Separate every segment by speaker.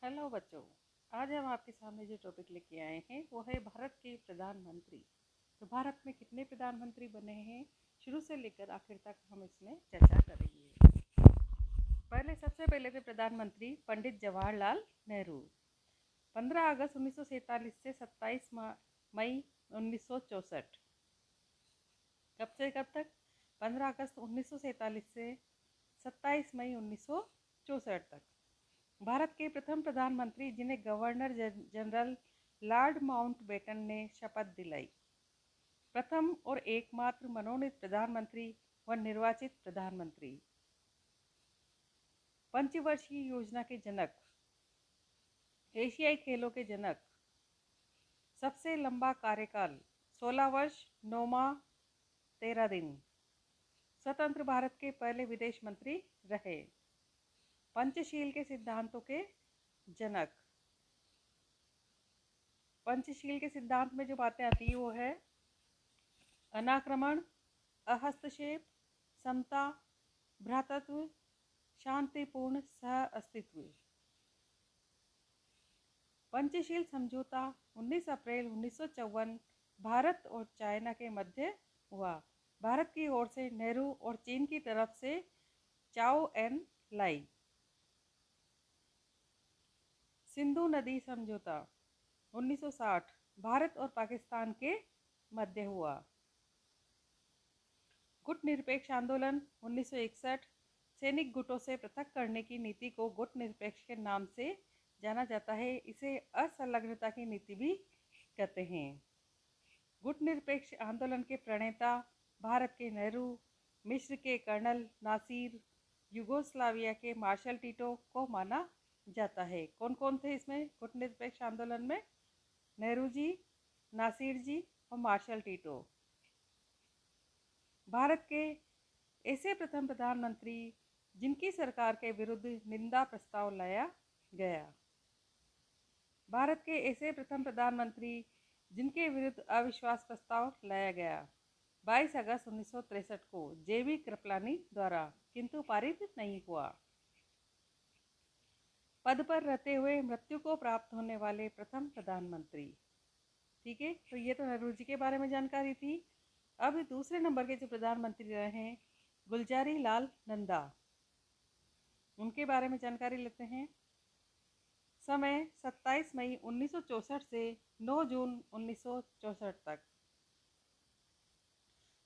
Speaker 1: Hello बच्चों। आज हम आपके सामने जो टॉपिक लेके आए हैं वो है भारत के प्रधानमंत्री। तो भारत में कितने प्रधानमंत्री बने हैं, शुरू से लेकर आखिर तक हम इसमें चर्चा करेंगे। सबसे पहले थे प्रधानमंत्री पंडित जवाहरलाल नेहरू। 15 अगस्त 1947 से 27 मई 1964। कब से कब तक? 15 अगस्त 1947 से 27 मई 1964 तक। भारत के प्रथम प्रधानमंत्री जिन्हें गवर्नर जनरल लॉर्ड माउंटबेटन ने शपथ दिलाई। प्रथम और एकमात्र मनोनीत प्रधानमंत्री व निर्वाचित प्रधानमंत्री। पंचवर्षीय योजना के जनक, एशियाई खेलों के जनक, सबसे लंबा कार्यकाल 16 वर्ष 9 माह 13 दिन, स्वतंत्र भारत के पहले विदेश मंत्री रहे। पंचशील के सिद्धांतों के जनक। पंचशील के सिद्धांत में जो बातें आती है वो है अनाक्रमण, अहस्तक्षेप, समता, भ्रातृत्व, शांतिपूर्ण सह अस्तित्व। पंचशील समझौता 19 अप्रैल 1954 भारत और चाइना के मध्य हुआ। भारत की ओर से नेहरू और चीन की तरफ से चाओ एन लाई। सिंधु नदी समझौता 1960 भारत और पाकिस्तान के मध्य हुआ। गुट निरपेक्ष आंदोलन 1961 सैनिक गुटों से पृथक करने की नीति को गुट निरपेक्ष के नाम से जाना जाता है। इसे असंलग्नता की नीति भी कहते हैं। गुट निरपेक्ष आंदोलन के प्रणेता भारत के नेहरू, मिस्र के कर्नल नासिर, युगोस्लाविया के मार्शल टीटो को माना जाता है। कौन कौन थे इसमें गुट निरपेक्ष आंदोलन में? नेहरू जी, नासिर जी और मार्शल टीटो। भारत के ऐसे प्रथम प्रधानमंत्री जिनकी सरकार के विरुद्ध निंदा प्रस्ताव लाया गया। भारत के ऐसे प्रथम प्रधानमंत्री जिनके विरुद्ध अविश्वास प्रस्ताव लाया गया 22 अगस्त 1963 को जेबी कृपलानी द्वारा, किंतु पारित नहीं हुआ। पद पर रहते हुए मृत्यु को प्राप्त होने वाले प्रथम प्रधानमंत्री। ठीक है, तो ये तो नेहरू जी के बारे में जानकारी थी। अब दूसरे नंबर के जो प्रधानमंत्री रहे हैं गुलजारी लाल नंदा, उनके बारे में जानकारी लेते हैं। समय 27 मई 1964 से 9 जून 1964 तक।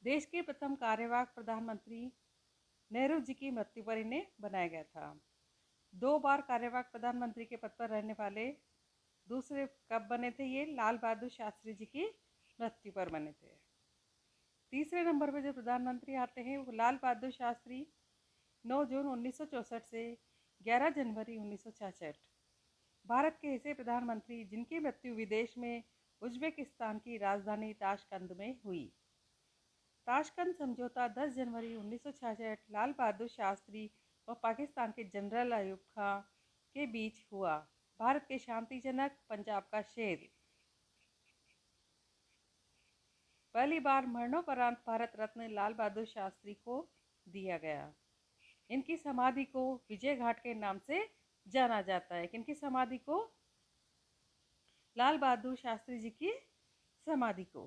Speaker 1: देश के प्रथम कार्यवाहक प्रधानमंत्री नेहरू जी की मृत्यु पर इन्हें बनाया गया था। 2 बार कार्यवाहक प्रधानमंत्री के पद पर रहने वाले दूसरे कब बने थे? ये लाल बहादुर शास्त्री जी की मृत्यु पर बने थे। तीसरे नंबर पर जो प्रधानमंत्री आते हैं वो लाल बहादुर शास्त्री, 9 जून 1964 से 11 जनवरी 1966। भारत के ऐसे प्रधानमंत्री जिनकी मृत्यु विदेश में उज्बेकिस्तान की राजधानी ताशकंद में हुई। ताशकंद समझौता 10 जनवरी 1966 लाल बहादुर शास्त्री और पाकिस्तान के जनरल अयूब खां के बीच हुआ। भारत के शांति जनक, पंजाब का शेर। पहली बार मरणोपरांत भारत रत्न लाल बहादुर शास्त्री को दिया गया। इनकी समाधि को विजय घाट के नाम से जाना जाता है। किनकी समाधि को? लाल बहादुर शास्त्री जी की समाधि को।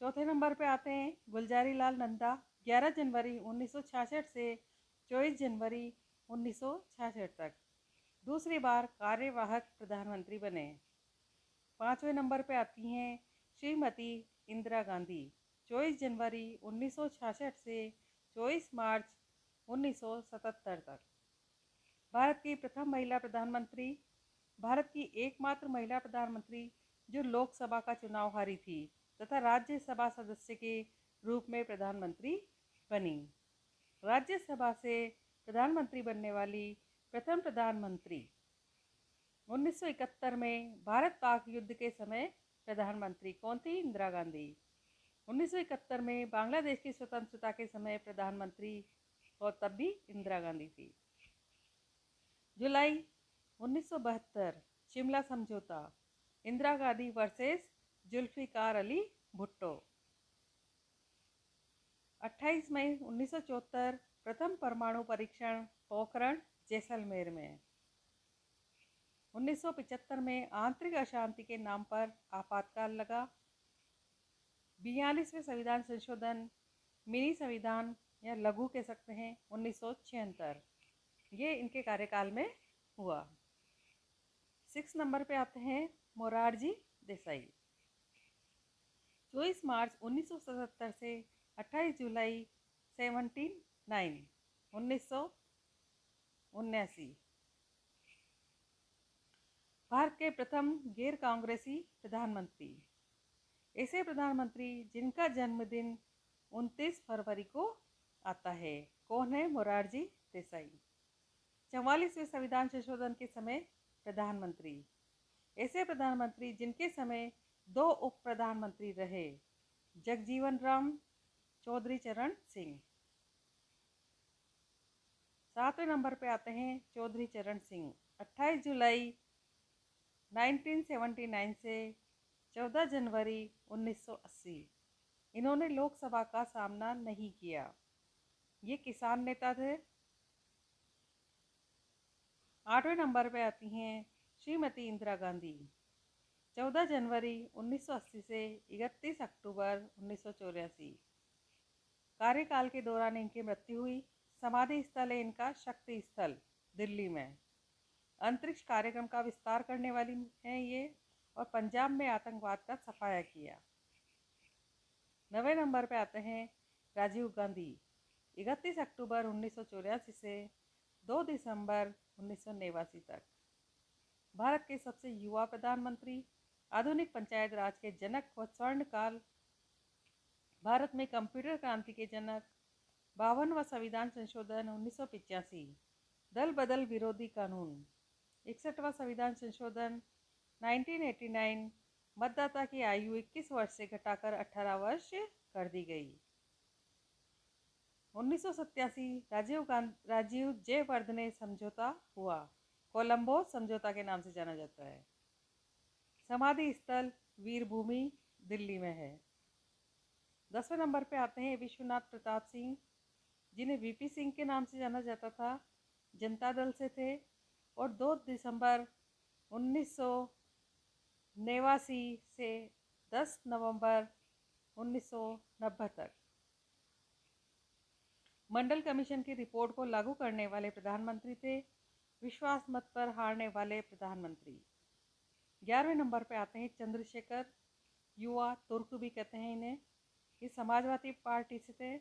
Speaker 1: चौथे नंबर पे आते हैं गुलजारी लाल नंदा, 11 जनवरी 1966 से 24 जनवरी 1966 तक दूसरी बार कार्यवाहक प्रधानमंत्री बने। 5वें नंबर पे आती हैं श्रीमती इंदिरा गांधी, 24 जनवरी 1966 से 24 मार्च 1977 तक भारत की प्रथम महिला प्रधानमंत्री, भारत की एकमात्र महिला प्रधानमंत्री जो लोकसभा का चुनाव हारी थी तथा राज्यसभा सदस्य के रूप में प्रधानमंत्री बनी। राज्यसभा से प्रधानमंत्री बनने वाली प्रथम प्रधानमंत्री। 1971 में भारत पाक युद्ध के समय प्रधानमंत्री कौन थी? इंदिरा गांधी। 1971 में बांग्लादेश की स्वतंत्रता के समय प्रधानमंत्री और तब भी इंदिरा गांधी थी। जुलाई 1972 शिमला समझौता, इंदिरा गांधी वर्सेस जुल्फिकार अली भुट्टो। 28 मई 1974 प्रथम परमाणु परीक्षण पोखरण जैसलमेर में। 1975 में आंतरिक अशांति के नाम पर आपातकाल लगा। 42वें संविधान संशोधन, मिनी संविधान या लघु कह सकते हैं, 1976, ये इनके कार्यकाल में हुआ। 6 नंबर पे आते हैं मोरारजी देसाई। 24 मार्च 1977 से 28 जुलाई 1979 भारत के प्रथम गैर कांग्रेसी प्रधानमंत्री। ऐसे प्रधानमंत्री जिनका जन्मदिन 29 फरवरी को आता है, कौन है? मोरारजी देसाई। 44वें संविधान संशोधन के समय प्रधानमंत्री। ऐसे प्रधानमंत्री जिनके समय 2 उप प्रधानमंत्री रहे, जगजीवन राम, चौधरी चरण सिंह। 7वें नंबर पे आते हैं चौधरी चरण सिंह। 28 जुलाई 1979 से 14 जनवरी 1980 इन्होंने लोकसभा का सामना नहीं किया। ये किसान नेता थे। 8वें नंबर पे आती हैं श्रीमती इंदिरा गांधी। 14 जनवरी 1980 से 31 अक्टूबर 1984 कार्यकाल के दौरान इनकी मृत्यु हुई। समाधि स्थल है इनका शक्ति स्थल, दिल्ली में। अंतरिक्ष कार्यक्रम का विस्तार करने वाली हैं ये, और पंजाब में आतंकवाद का सफाया किया। 9वें नंबर पे आते हैं राजीव गांधी। 31 अक्टूबर 1984 से 2 दिसंबर 1989 तक भारत के सबसे युवा प्रधानमंत्री, आधुनिक पंचायत राज के जनक व स्वर्णकाल भारत में कंप्यूटर क्रांति के जनक। 52वां संविधान संशोधन 1985, दल बदल विरोधी कानून। 61वां संविधान संशोधन 1989, मतदाता की आयु 21 वर्ष से घटाकर 18 वर्ष कर दी गई। 1987 राजीव जयवर्धने समझौता हुआ, कोलंबो समझौता के नाम से जाना जाता है। समाधि स्थल वीर भूमि, दिल्ली में है। 10वें नंबर पे आते हैं विश्वनाथ प्रताप सिंह, जिन्हें वीपी सिंह के नाम से जाना जाता था। जनता दल से थे और 2 दिसंबर 1989 से 10 नवंबर 1990 तक मंडल कमीशन की रिपोर्ट को लागू करने वाले प्रधानमंत्री थे। विश्वास मत पर हारने वाले प्रधानमंत्री। 11वें नंबर पे आते हैं चंद्रशेखर, युवा तुर्क भी कहते हैं इन्हें। ये समाजवादी पार्टी से थे।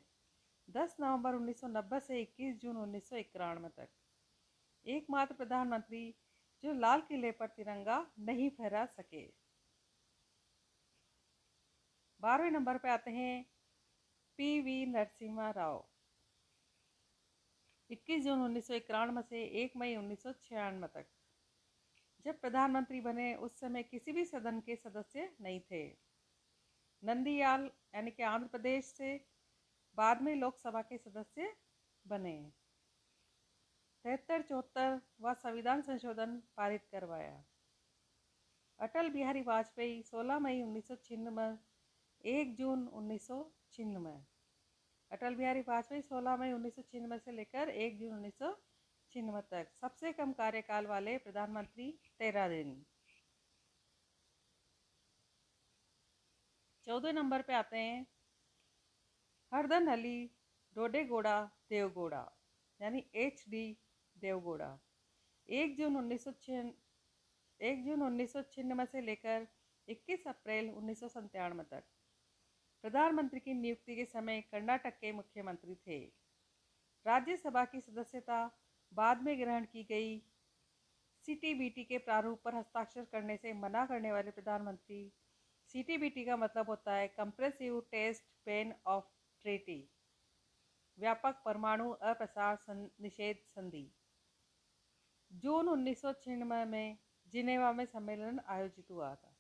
Speaker 1: 10 नवंबर 1990 से 21 जून 1991 तक एकमात्र प्रधानमंत्री जो लाल किले पर तिरंगा नहीं फहरा सके। 12वें नंबर पे आते हैं पीवी नरसिम्हा राव। 21 जून 1991 से 1 मई 1996 तक जब प्रधानमंत्री बने उस समय किसी भी सदन के सदस्य नहीं थे। नंदीयाल यानी कि आंध्र प्रदेश से बाद में लोकसभा के सदस्य बने। 73-74 संविधान संशोधन पारित करवाया। अटल बिहारी वाजपेयी 16 मई 1996, 1 जून 1996। अटल बिहारी वाजपेयी 16 मई 1996 से लेकर 1 जून 1996 तक सबसे कम कार्यकाल वाले प्रधानमंत्री 13 दिन। 14वें नंबर पे आते हैं हरदन अली डोडेगोड़ा देवगौड़ा, यानी HD देवगौड़ा। 1 जून 1996 से लेकर 21 अप्रैल 1997 तक प्रधानमंत्री की नियुक्ति के समय कर्नाटक के मुख्यमंत्री थे। राज्यसभा की सदस्यता बाद में ग्रहण की गई। CTBT के प्रारूप पर हस्ताक्षर करने से मना करने वाले प्रधानमंत्री। CTBT का मतलब होता है comprehensive test ban of treaty, व्यापक परमाणु अप्रसार निषेध संधि। जून 1996 में जिनेवा में सम्मेलन आयोजित हुआ था।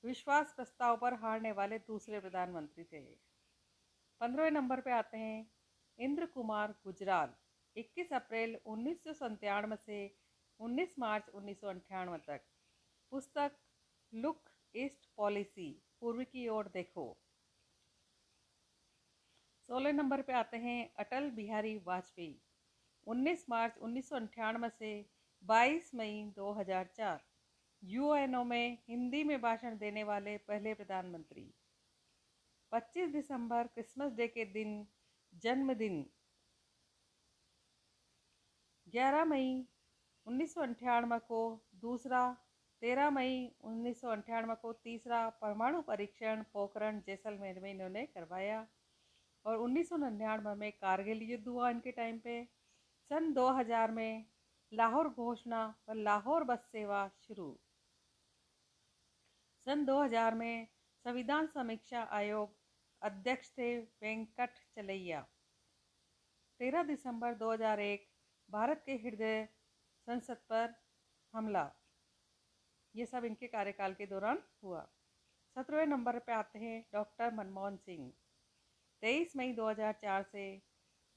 Speaker 1: विश्वास प्रस्ताव पर हारने वाले दूसरे प्रधानमंत्री थे। 15वें नंबर पे आते हैं इंद्र कुमार गुजराल। 21 अप्रैल 1997 से 19 मार्च 1998 तक। पुस्तक लुक ईस्ट पॉलिसी, पूर्व की ओर देखो। 16 नंबर पे आते हैं अटल बिहारी वाजपेयी। 19 मार्च 1998 से 22 मई 2004। यूएनओ में हिंदी में भाषण देने वाले पहले प्रधानमंत्री। 25 दिसंबर क्रिसमस डे के दिन जन्मदिन। 11 मई 1998 को दूसरा, 13 मई 1998 को तीसरा परमाणु परीक्षण पोखरण जैसलमेर में इन्होंने करवाया। और 1999 में कारगिल युद्ध हुआ इनके टाइम पे। सन 2000 में लाहौर घोषणा व लाहौर बस सेवा शुरू। सन 2000 में संविधान समीक्षा आयोग अध्यक्ष थे वेंकट चलैया। 13 दिसंबर 2001 भारत के हृदय संसद पर हमला। ये सब इनके कार्यकाल के दौरान हुआ। 17वें नंबर पे आते हैं डॉक्टर मनमोहन सिंह। 23 मई 2004 से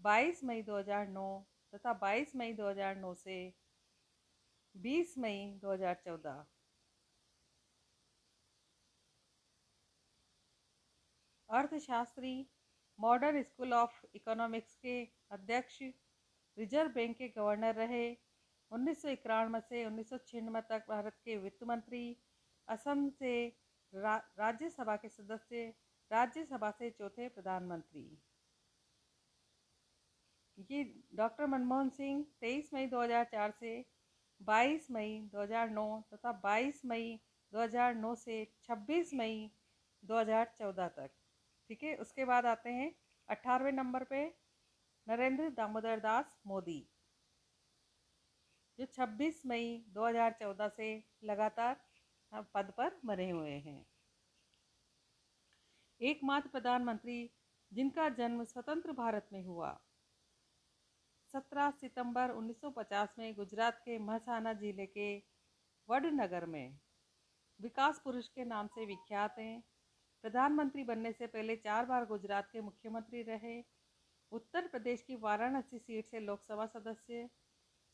Speaker 1: 22 मई 2009 तथा 22 मई 2009 से 20 मई 2014। अर्थशास्त्री, मॉडर्न स्कूल ऑफ इकोनॉमिक्स के अध्यक्ष, रिजर्व बैंक के गवर्नर रहे। 1991 से 1996 तक भारत के वित्त मंत्री। असम से राज्यसभा के सदस्य, राज्यसभा से चौथे प्रधानमंत्री। ये डॉक्टर मनमोहन सिंह 23 मई 2004 से 22 मई 2009 तथा 22 मई 2009 से 26 मई 2014 तक। ठीक है, उसके बाद आते हैं 18वें नंबर पे नरेंद्र दामोदर दास मोदी, जो 26 मई 2014 से लगातार पद पर बने हुए हैं। एकमात्र प्रधानमंत्री जिनका जन्म स्वतंत्र भारत में हुआ। 17 सितंबर 1950 में गुजरात के महसाना जिले के वडनगर में। विकास पुरुष के नाम से विख्यात हैं। प्रधानमंत्री बनने से पहले 4 बार गुजरात के मुख्यमंत्री रहे। उत्तर प्रदेश की वाराणसी सीट से लोकसभा सदस्य।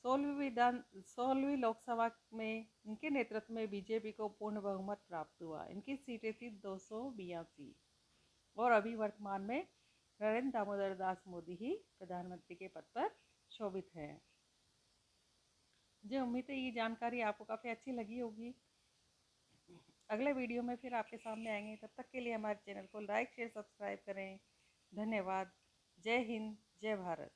Speaker 1: 16वीं लोकसभा में इनके नेतृत्व में बीजेपी को पूर्ण बहुमत प्राप्त हुआ। इनकी सीटें थी 282। और अभी वर्तमान में नरेंद्र दामोदर दास मोदी ही प्रधानमंत्री के पद पर शोभित हैं। मुझे उम्मीद है ये जानकारी आपको काफ़ी अच्छी लगी होगी। अगले वीडियो में फिर आपके सामने आएंगे। तब तक के लिए हमारे चैनल को लाइक शेयर सब्सक्राइब करें। धन्यवाद। जय हिंद, जय भारत।